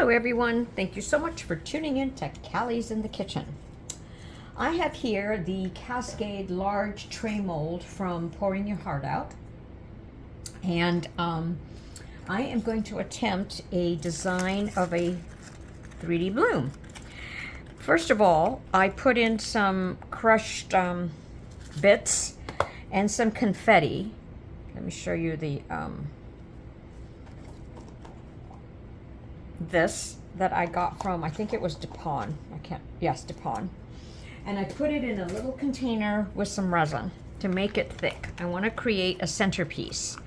Hello everyone, thank you so much for tuning in to Callie's in the Kitchen. I have here the Cascade large tray mold from Pouring Your Heart Out, and I am going to attempt a design of a 3D bloom. First of all, I put in some crushed bits and some confetti. Let me show you the this that I got from, I think it was Decorum. Decorum. And I put it in a little container with some resin to make it thick. I want to create a centerpiece.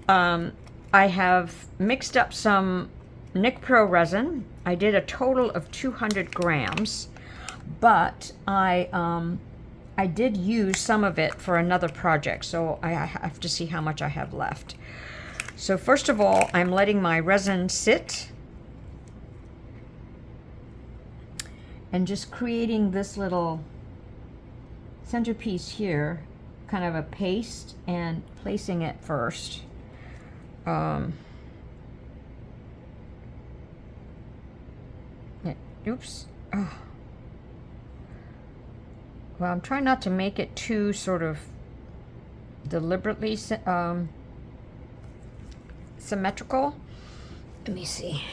I have mixed up some Nic Pro resin. I did a total of 200 grams, but I did use some of it for another project, so I have to see how much I have left. So first of all, I'm letting my resin sit and just creating this little centerpiece here, kind of a paste, and placing it first. Oops. Oh. Well, I'm trying not to make it too sort of deliberately symmetrical. Let me see.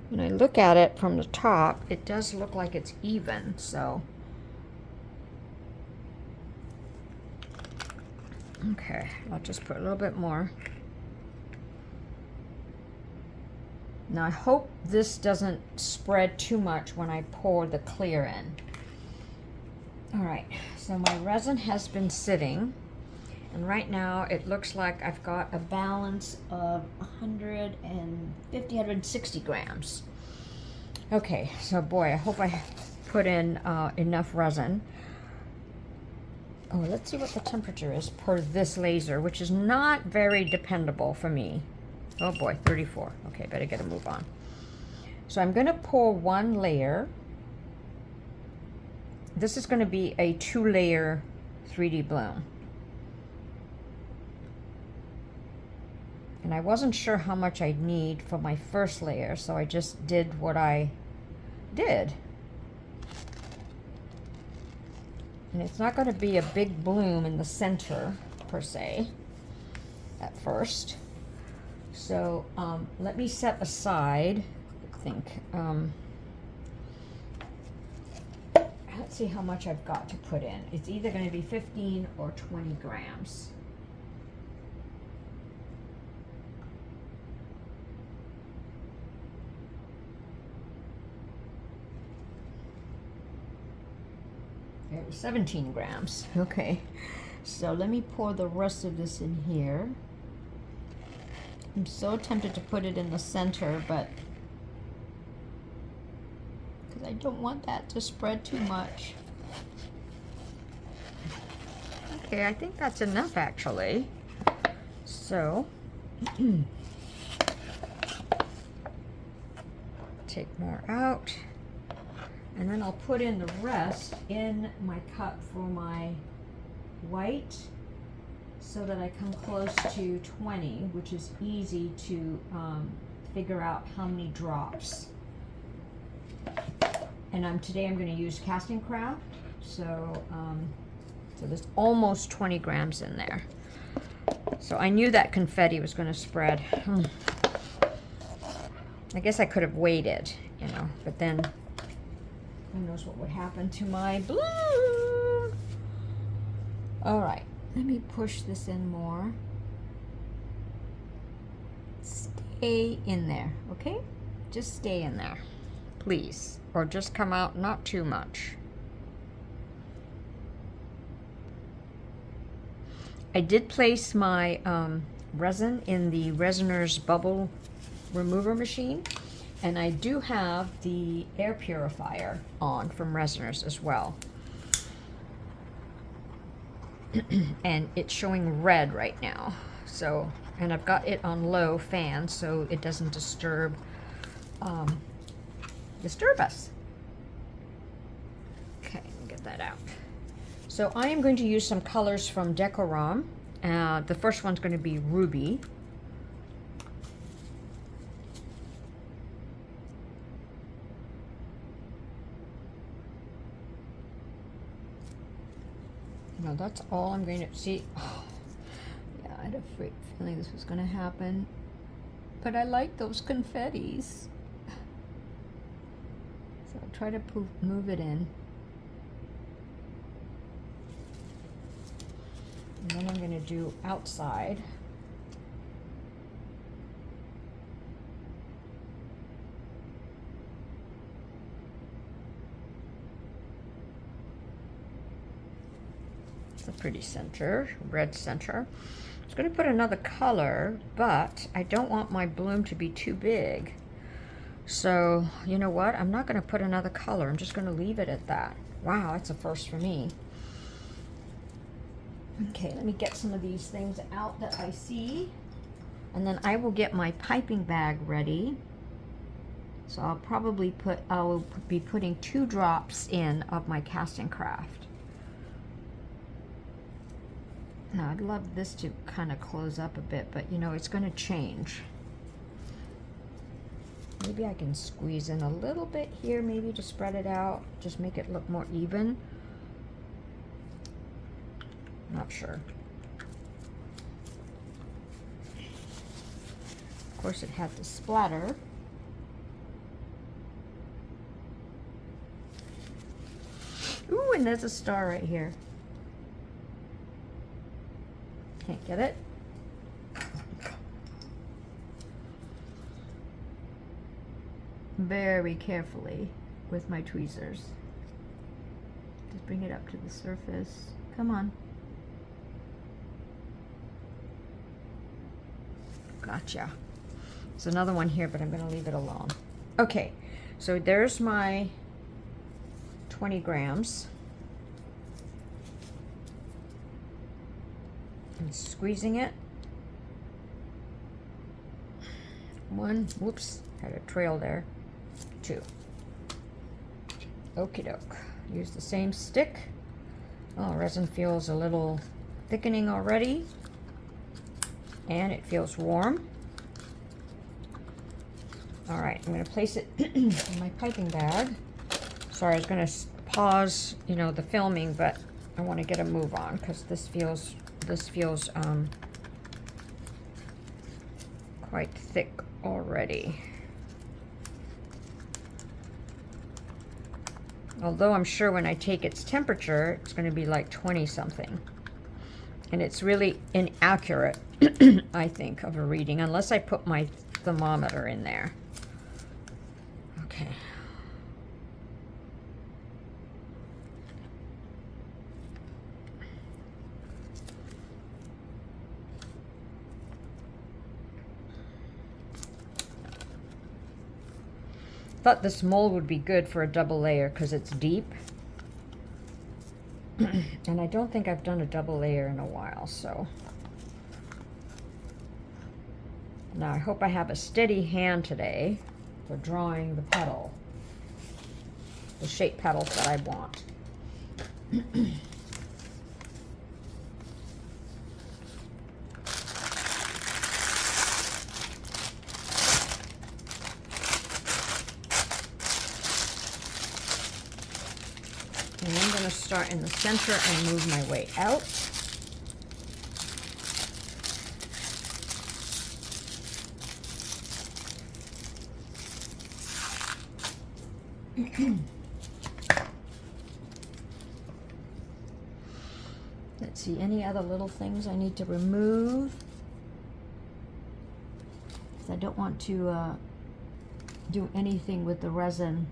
When I look at it from the top, it does look like it's even, so. Okay, I'll just put a little bit more. Now I hope this doesn't spread too much when I pour the clear in. All right, so my resin has been sitting, and right now it looks like I've got a balance of 160 grams. Okay, so boy, I hope I put in enough resin. Oh, let's see what the temperature is per this laser, which is not very dependable for me. Oh boy, 34. Okay, better get a move on. So I'm going to pour one layer. This is going to be a 2-layer 3D bloom. And I wasn't sure how much I'd need for my first layer, so I just did what I did. And it's not going to be a big bloom in the center, per se, at first. So let me set aside, I think, let's see how much I've got to put in. It's either going to be 15 or 20 grams. It was 17 grams. Okay, so let me pour the rest of this in here. I'm so tempted to put it in the center, but because I don't want that to spread too much. Okay, I think that's enough actually. So take more out, and then I'll put in the rest in my cup for my white, so that I come close to 20, which is easy to figure out how many drops. And today I'm going to use CastinCraft, so there's almost 20 grams in there. So I knew that confetti was going to spread. I guess I could have waited, you know, but then who knows what would happen to my bloom. All right. Let me push this in more. Stay in there, okay? Just stay in there, please. Or just come out not too much. I did place my resin in the Resiners bubble remover machine, and I do have the air purifier on from Resiners as well. And it's showing red right now, so, and I've got it on low fan so it doesn't disturb us. Okay, get that out. So I am going to use some colors from Decorum. The first one's going to be Ruby. Now that's all I'm going to see. Oh, yeah, I had a feeling this was going to happen. But I like those confettis. So I'll try to move it in. And then I'm going to do outside. It's a pretty center, red center. I was going to put another color, but I don't want my bloom to be too big. So, you know what? I'm not going to put another color. I'm just going to leave it at that. Wow, that's a first for me. Okay, let me get some of these things out that I see. And then I will get my piping bag ready. So I will be putting 2 drops in of my CastinCraft. Now I'd love this to kind of close up a bit, but you know, it's going to change. Maybe I can squeeze in a little bit here, maybe to spread it out, just make it look more even. Not sure. Of course, it had to splatter. Ooh, and there's a star right here. Can't get it. Very carefully with my tweezers. Just bring it up to the surface. Come on. Gotcha. There's another one here, but I'm going to leave it alone. Okay, so there's my 20 grams. I'm squeezing it. 1, whoops, had a trail there. 2. Okie doke. Use the same stick. Oh, resin feels a little thickening already. And it feels warm. All right, I'm going to place it in my piping bag. Sorry, I was going to pause, you know, the filming, but I want to get a move on because this feels quite thick already. Although I'm sure when I take its temperature, it's going to be like 20 something. And it's really inaccurate, I think, of a reading, unless I put my thermometer in there. Okay. Thought this mold would be good for a double layer because it's deep. And I don't think I've done a double layer in a while, so. Now I hope I have a steady hand today for drawing the petal, the shape petals that I want. And I'm going to start in the center and move my way out. Let's see, any other little things I need to remove? Because I don't want to do anything with the resin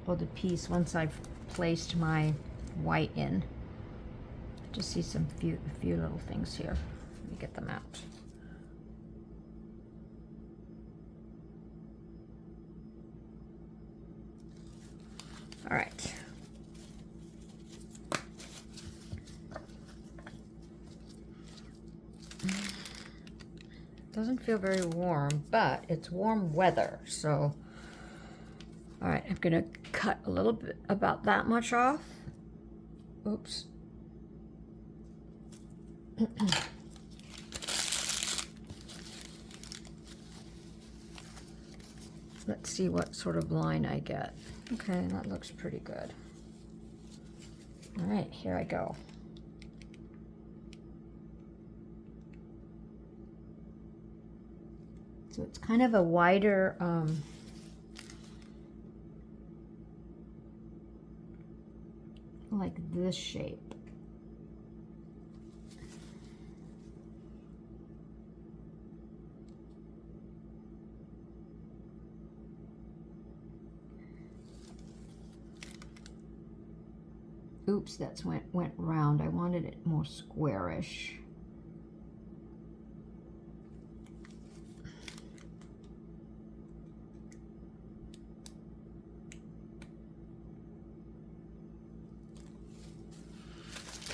or the piece once I've placed my white in. I just see a few little things here. Let me get them out. All right. Doesn't feel very warm, but it's warm weather, so all right, I'm gonna cut a little bit, about that much off. Oops. Let's see what sort of line I get. Okay, that looks pretty good. All right, here I go. So it's kind of a wider, like this shape. Oops, that's went round. I wanted it more squarish.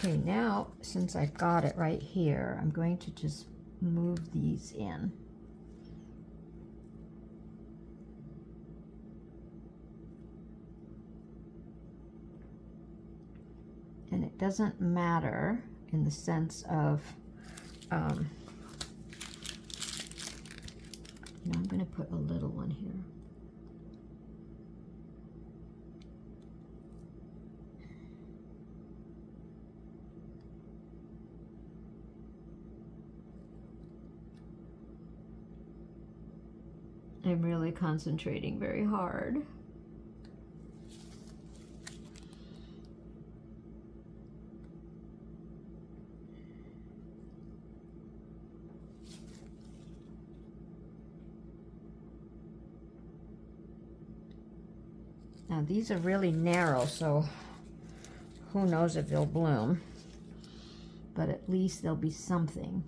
Okay, now, since I've got it right here, I'm going to just move these in. And it doesn't matter in the sense of, I'm going to put a little one here. I'm really concentrating very hard. Now these are really narrow, so who knows if they'll bloom, but at least there'll be something.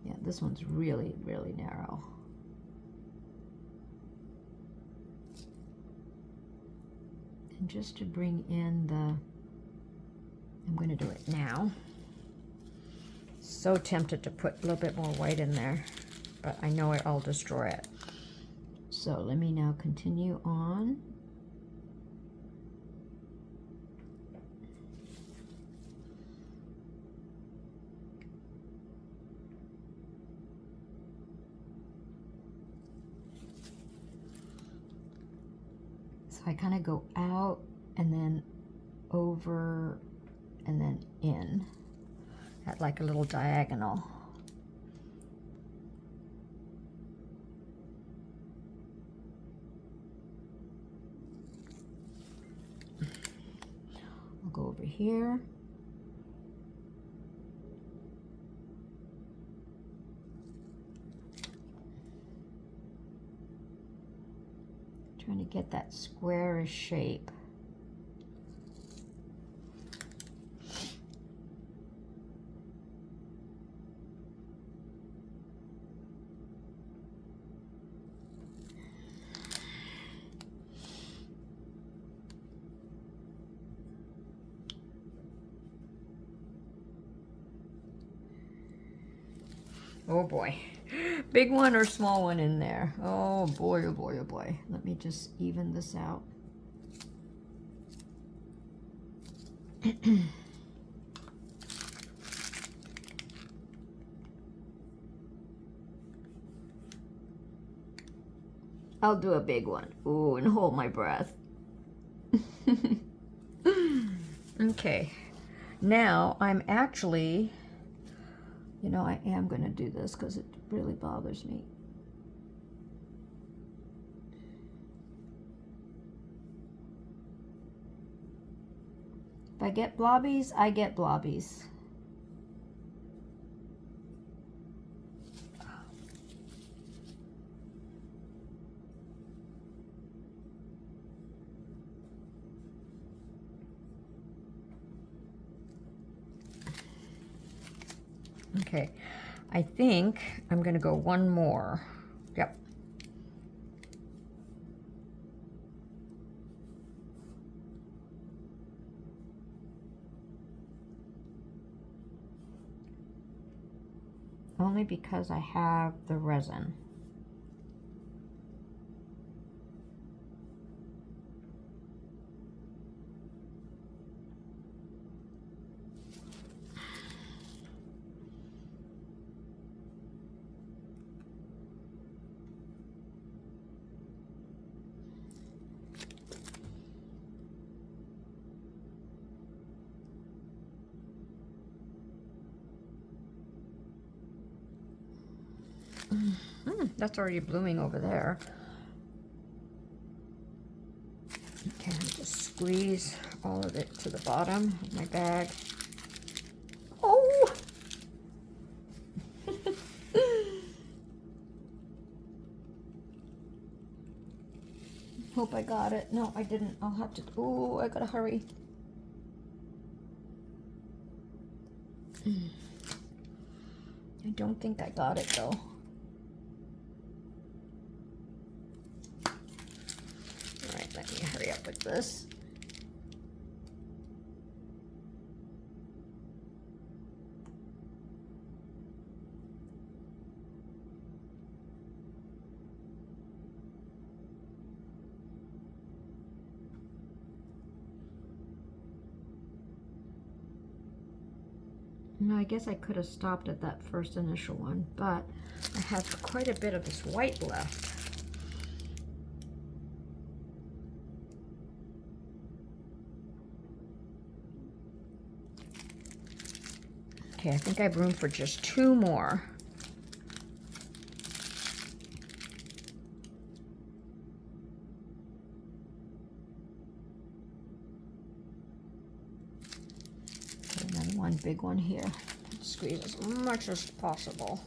Yeah, this one's really, really narrow. And just to bring in the, I'm going to do it now. So tempted to put a little bit more white in there, but I know I'll destroy it. So let me now continue on. So I kind of go out and then over and then in at like a little diagonal. I'll go over here. Trying to get that squarish shape. Oh boy. Big one or small one in there? Oh boy, oh boy, oh boy. Let me just even this out. I'll do a big one. Ooh, and hold my breath. Okay. Now I'm actually, I am going to do this because it really bothers me. If I get blobbies, I get blobbies. Okay, I think I'm going to go one more. Yep. Only because I have the resin. That's already blooming over there. Okay, just squeeze all of it to the bottom of my bag. Oh! Hope I got it. No, I didn't. I'll have to. Oh, I gotta hurry. I don't think I got it though. All right, let me hurry up with this. No, I guess I could have stopped at that first initial one, but I have quite a bit of this white left. Okay, I think I have room for just 2 more. And then one big one here. Squeeze as much as possible.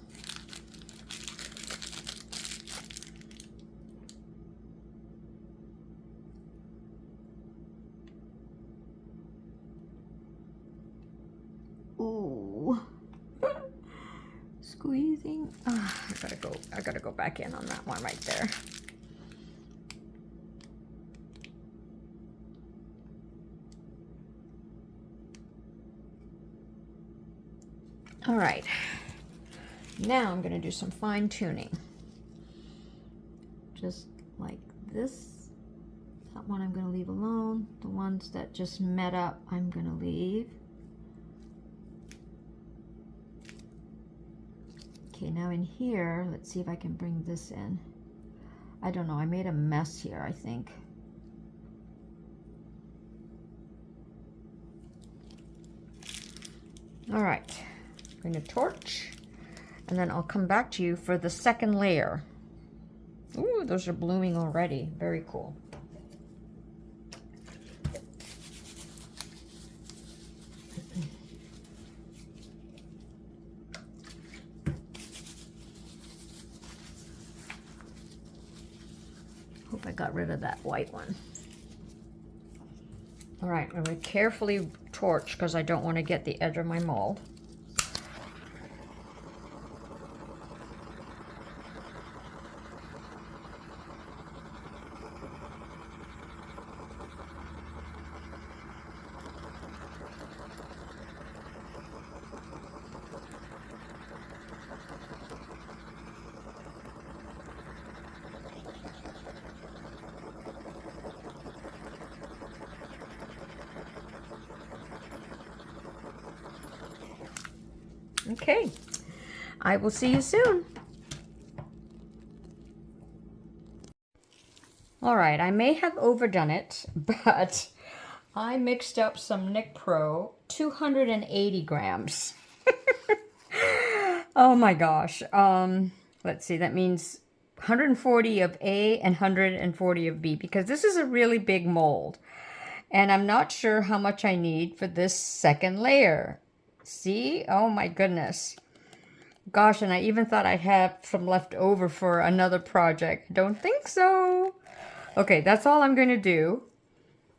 Ooh. Squeezing. Ah, I gotta go back in on that one right there. All right, now I'm going to do some fine tuning. Just like this. That one I'm going to leave alone. The ones that just met up, I'm going to leave. Okay, now in here, let's see if I can bring this in. I don't know, I made a mess here, I think. All right. Bring a torch, and then I'll come back to you for the second layer. Ooh, those are blooming already. Very cool. Hope I got rid of that white one. All right, I'm going to carefully torch because I don't want to get the edge of my mold. Okay, I will see you soon. All right, I may have overdone it, but I mixed up some Nic Pro 280 grams. Oh my gosh. Let's see, that means 140 of A and 140 of B, because this is a really big mold. And I'm not sure how much I need for this second layer. See? Oh my goodness. Gosh, and I even thought I'd have some left over for another project. Don't think so. Okay, that's all I'm going to do.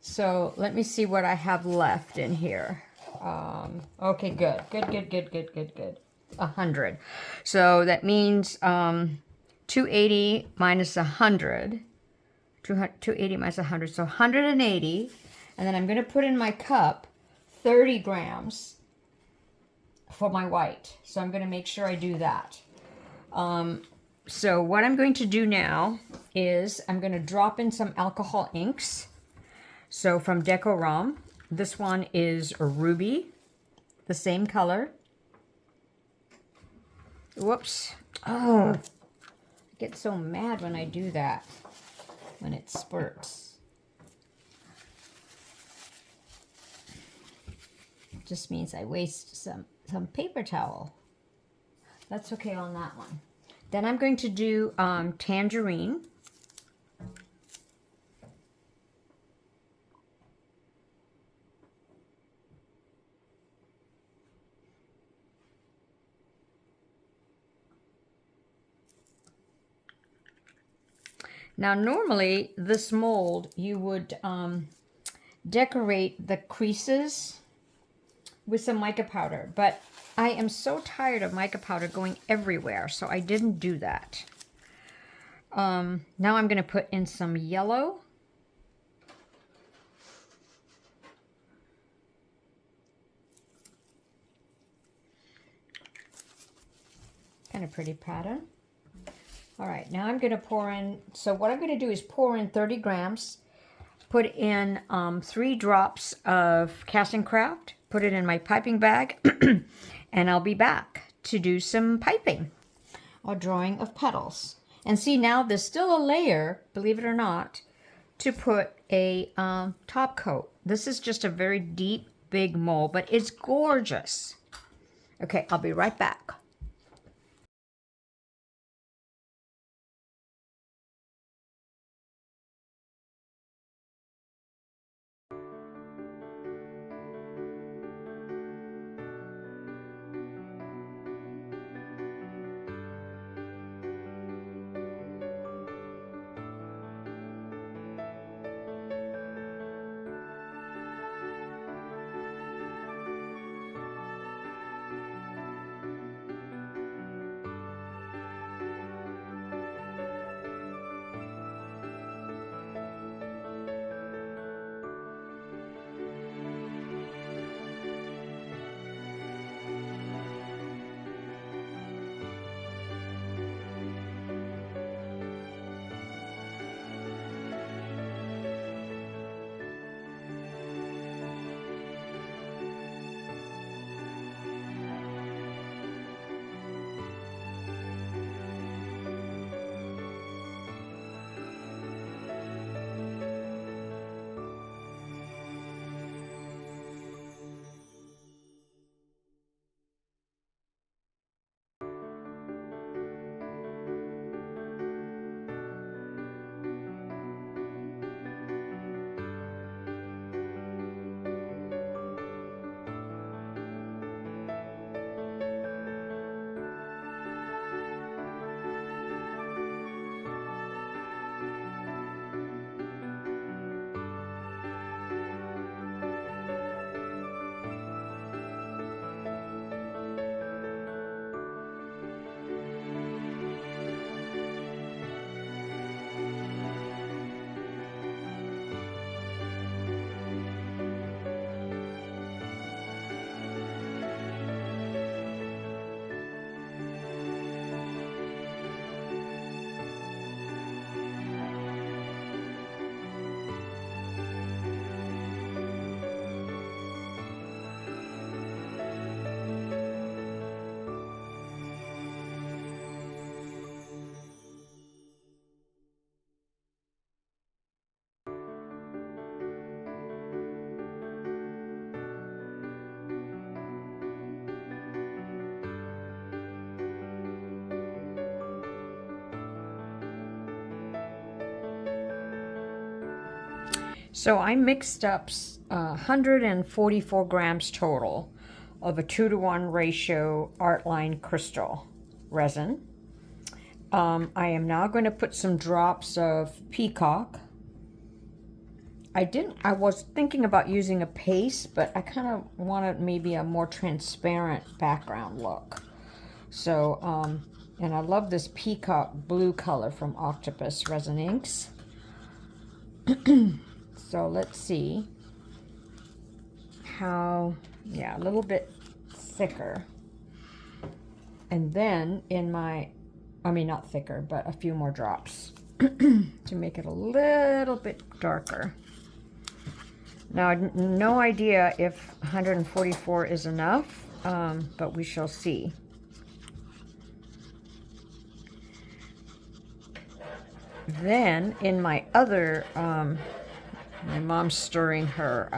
So let me see what I have left in here. Okay, good. Good. 100. So that means 280 minus 100. 280 minus 100. So 180. And then I'm going to put in my cup 30 grams for my white. So I'm going to make sure I do that. So what I'm going to do now is I'm going to drop in some alcohol inks. So from Decorum, this one is a ruby, the same color. Whoops. Oh, I get so mad when I do that, when it spurts. It just means I waste some paper towel. That's okay on that one. Then I'm going to do tangerine. Now normally this mold you would decorate the creases with some mica powder, but I am so tired of mica powder going everywhere, so I didn't do that. Now I'm going to put in some yellow. Kind of pretty pattern. All right, now I'm going to pour in, so what I'm going to do is pour in 30 grams, put in 3 drops of CastinCraft, put it in my piping bag, and I'll be back to do some piping or drawing of petals. And see, now there's still a layer, believe it or not, to put a top coat. This is just a very deep, big mold, but it's gorgeous. Okay, I'll be right back. So I mixed up 144 grams total of a 2-to-1 ratio Artline crystal resin. I am now going to put some drops of Peacock. I was thinking about using a paste, but I kind of wanted maybe a more transparent background look. So, and I love this Peacock blue color from Octopus Resin Inks. So let's see how, yeah, a little bit thicker. And then in my, I mean not thicker, but a few more drops to make it a little bit darker. Now, no idea if 144 is enough, but we shall see. Then in my other, my mom's stirring her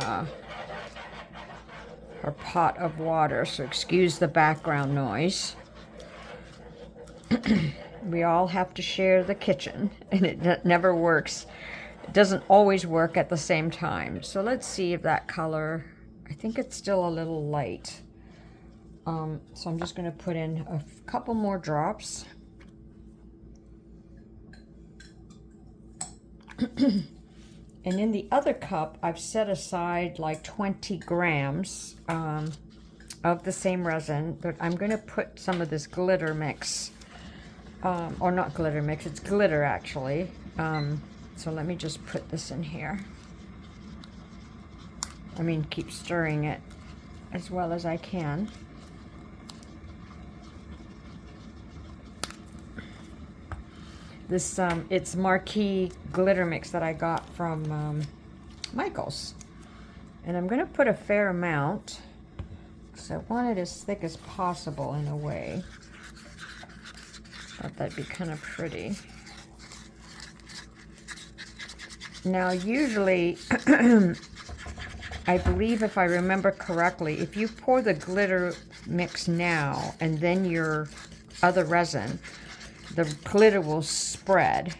her pot of water, so excuse the background noise. We all have to share the kitchen, and it never works. It doesn't always work at the same time. So let's see if that color, I think it's still a little light. So I'm just going to put in a couple more drops. And in the other cup, I've set aside like 20 grams of the same resin, but I'm going to put some of this glitter mix, or not glitter mix, it's glitter actually. So let me just put this in here. I mean, keep stirring it as well as I can. This, it's Marquee glitter mix that I got from Michael's. And I'm going to put a fair amount, because I want it as thick as possible in a way. Thought that'd be kind of pretty. Now, usually, I believe if I remember correctly, if you pour the glitter mix now and then your other resin, the glitter will spread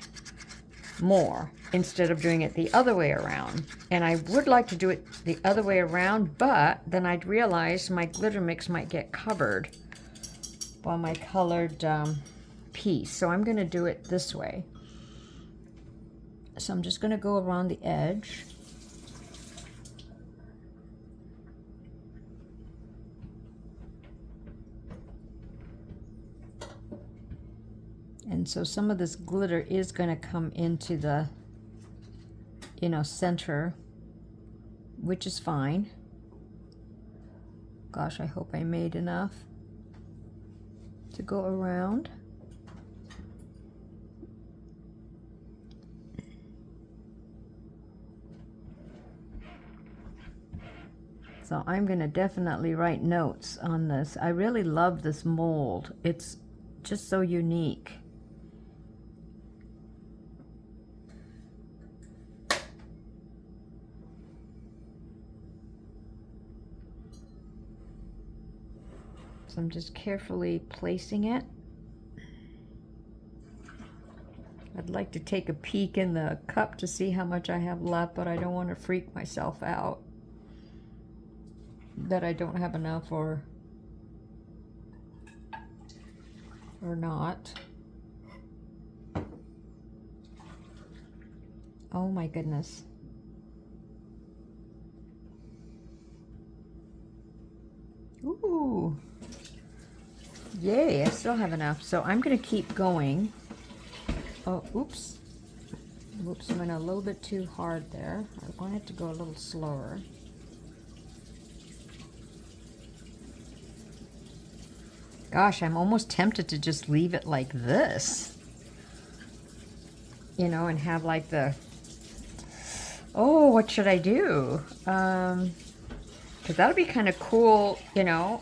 more instead of doing it the other way around. And I would like to do it the other way around, but then I'd realize my glitter mix might get covered by my colored piece. So I'm going to do it this way. So I'm just going to go around the edge. And so some of this glitter is going to come into the, you know, center, which is fine. Gosh, I hope I made enough to go around. So I'm going to definitely write notes on this. I really love this mold. It's just so unique. So I'm just carefully placing it. I'd like to take a peek in the cup to see how much I have left, but I don't want to freak myself out that I don't have enough or not. Oh my goodness. Ooh. Yay, I still have enough. So I'm going to keep going. Oh, oops. Oops, I went a little bit too hard there. I want it to go a little slower. Gosh, I'm almost tempted to just leave it like this. You know, and have like the... Oh, what should I do? Because that would be kind of cool, you know,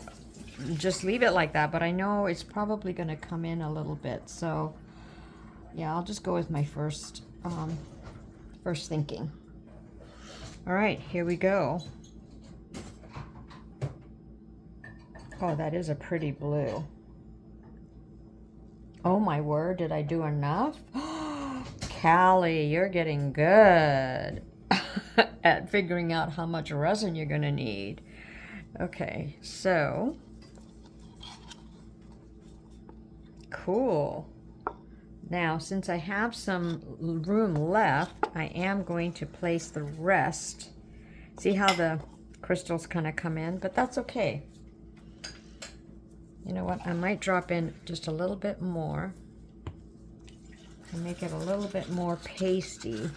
just leave it like that. But I know it's probably going to come in a little bit. So, yeah, I'll just go with my first thinking. All right, here we go. Oh, that is a pretty blue. Oh my word, did I do enough? Callie, you're getting good at figuring out how much resin you're gonna need. Okay, so cool. Now, since I have some room left, I am going to place the rest. See how the crystals kind of come in, but that's okay. You know what, I might drop in just a little bit more and make it a little bit more pasty.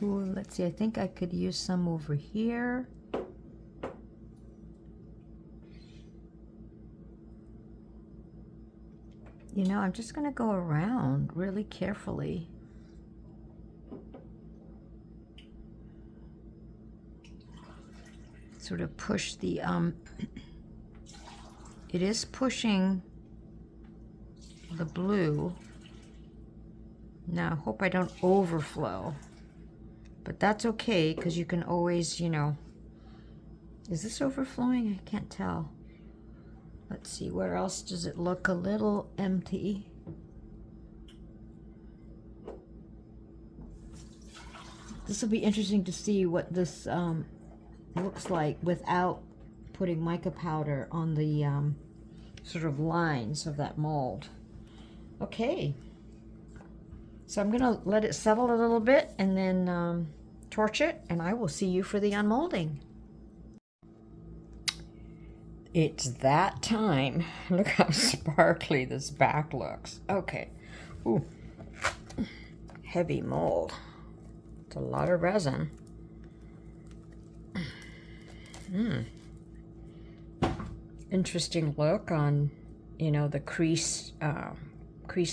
Let's see, I think I could use some over here. You know, I'm just going to go around really carefully. Sort of push the, it is pushing the blue. Now, I hope I don't overflow. But that's okay, because you can always, you know, is this overflowing? I can't tell. Let's see, where else does it look a little empty? This will be interesting to see what this looks like without putting mica powder on the sort of lines of that mold. Okay, so I'm gonna let it settle a little bit and then torch it, and I will see you for the unmolding. It's that time. Look how sparkly this back looks. Okay. Ooh. Heavy mold. It's a lot of resin. Interesting look on, you know, the crease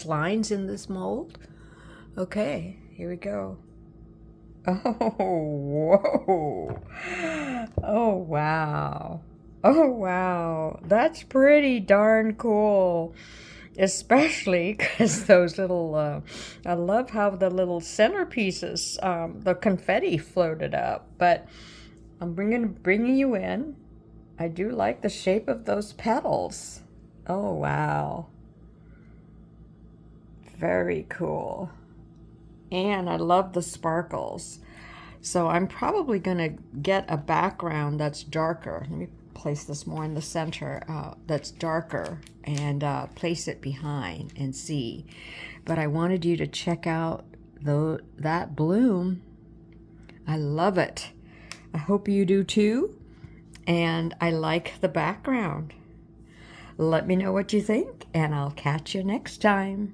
lines in this mold. Okay, here we go. Oh, whoa. Oh, wow. Oh, wow. That's pretty darn cool. Especially because those little, I love how the little centerpieces, the confetti floated up. But I'm bringing you in. I do like the shape of those petals. Oh, wow. Very cool. And I love the sparkles. So I'm probably going to get a background that's darker. Let me place this more in the center, that's darker, and place it behind and see. But I wanted you to check out that bloom. I love it. I hope you do too. And I like the background. Let me know what you think, and I'll catch you next time.